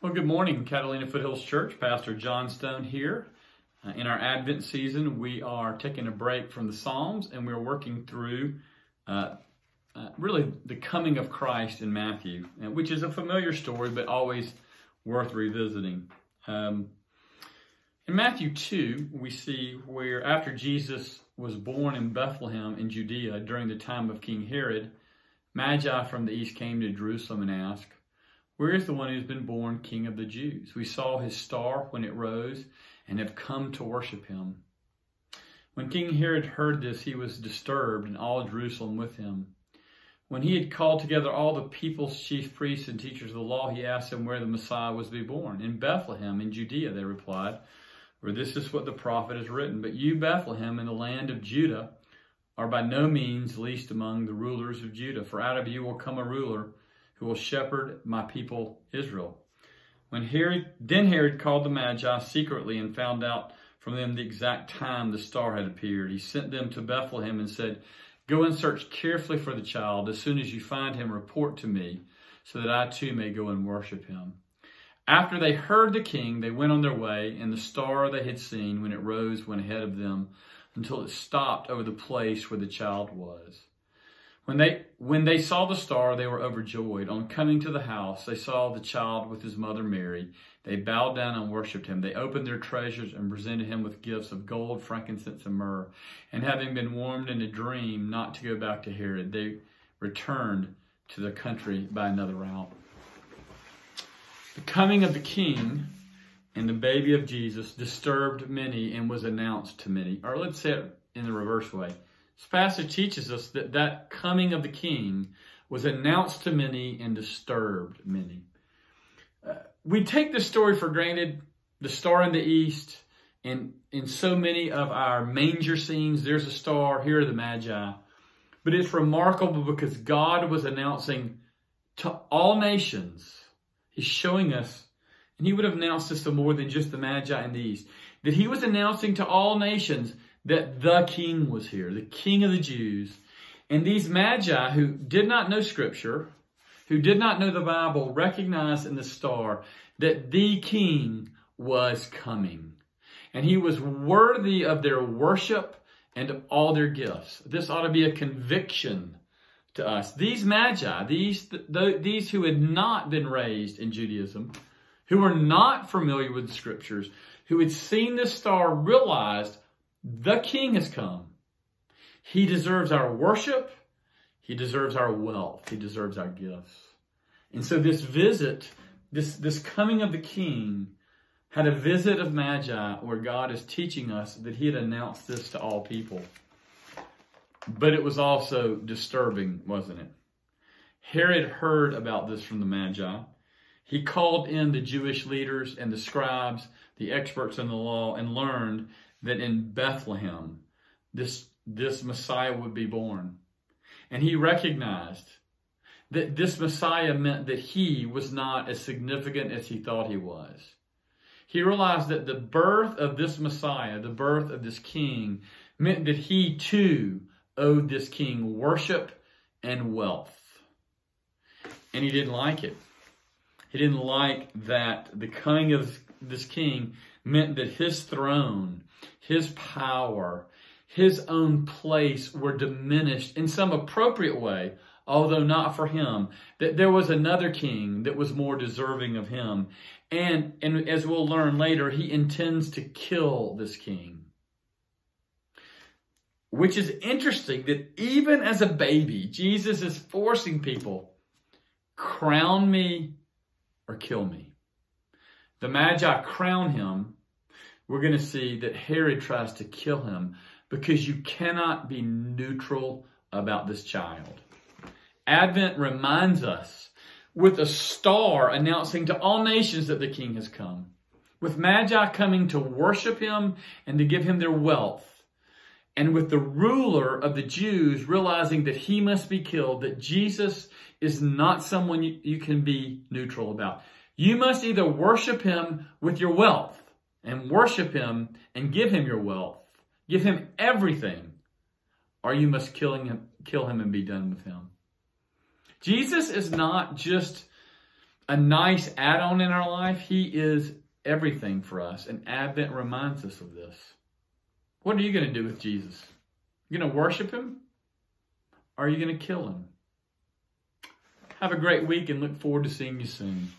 Well, good morning, Catalina Foothills Church. Pastor John Stone here. In our Advent season, we are taking a break from the Psalms, and we're working through really the coming of Christ in Matthew, which is a familiar story, but always worth revisiting. In Matthew 2, we see where after Jesus was born in Bethlehem in Judea during the time of King Herod, Magi from the east came to Jerusalem and asked, "Where is the one who's been born King of the Jews? We saw his star when it rose and have come to worship him." When King Herod heard this, he was disturbed, and all Jerusalem with him. When he had called together all the people's chief priests and teachers of the law, he asked them where the Messiah was to be born. "In Bethlehem, in Judea," they replied, "for this is what the prophet has written. But you, Bethlehem, in the land of Judah, are by no means least among the rulers of Judah, for out of you will come a ruler who will shepherd my people Israel." Then Herod called the Magi secretly and found out from them the exact time the star had appeared. He sent them to Bethlehem and said, "Go and search carefully for the child. As soon as you find him, report to me, so that I too may go and worship him." After they heard the king, they went on their way, and the star they had seen when it rose went ahead of them until it stopped over the place where the child was. When they saw the star, they were overjoyed. On coming to the house, they saw the child with his mother Mary. They bowed down and worshipped him. They opened their treasures and presented him with gifts of gold, frankincense, and myrrh. And having been warned in a dream not to go back to Herod, they returned to their country by another route. The coming of the king and the baby of Jesus disturbed many and was announced to many. Or let's say it in the reverse way. This passage teaches us that coming of the king was announced to many and disturbed many. We take this story for granted, the star in the east, and in so many of our manger scenes, there's a star, here are the Magi. But it's remarkable because God was announcing to all nations. He's showing us, and he would have announced this to more than just the Magi in the east, that he was announcing to all nations that the king was here, the king of the Jews. And these Magi who did not know Scripture, who did not know the Bible, recognized in the star that the king was coming. And he was worthy of their worship and of all their gifts. This ought to be a conviction to us. These Magi, these who had not been raised in Judaism, who were not familiar with the Scriptures, who had seen this star, realized the king has come. He deserves our worship. He deserves our wealth. He deserves our gifts. And so this visit, this coming of the king, had a visit of Magi where God is teaching us that he had announced this to all people. But it was also disturbing, wasn't it? Herod heard about this from the Magi. He called in the Jewish leaders and the scribes, the experts in the law, and learned that in Bethlehem, this Messiah would be born. And he recognized that this Messiah meant that he was not as significant as he thought he was. He realized that the birth of this Messiah, the birth of this king, meant that he too owed this king worship and wealth. And he didn't like it. He didn't like that the coming of this king meant that his throne, his power, his own place were diminished in some appropriate way, although not for him, that there was another king that was more deserving of him. And as we'll learn later, he intends to kill this king. Which is interesting that even as a baby, Jesus is forcing people, crown me or kill me. The Magi crown him. We're going to see that Herod tries to kill him because you cannot be neutral about this child. Advent reminds us with a star announcing to all nations that the king has come, with Magi coming to worship him and to give him their wealth, and with the ruler of the Jews realizing that he must be killed, that Jesus is not someone you can be neutral about. You must either worship him with your wealth and worship him and give him your wealth, give him everything, or you must kill him and be done with him. Jesus is not just a nice add-on in our life. He is everything for us. And Advent reminds us of this. What are you going to do with Jesus? You going to worship him? Or are you going to kill him? Have a great week and look forward to seeing you soon.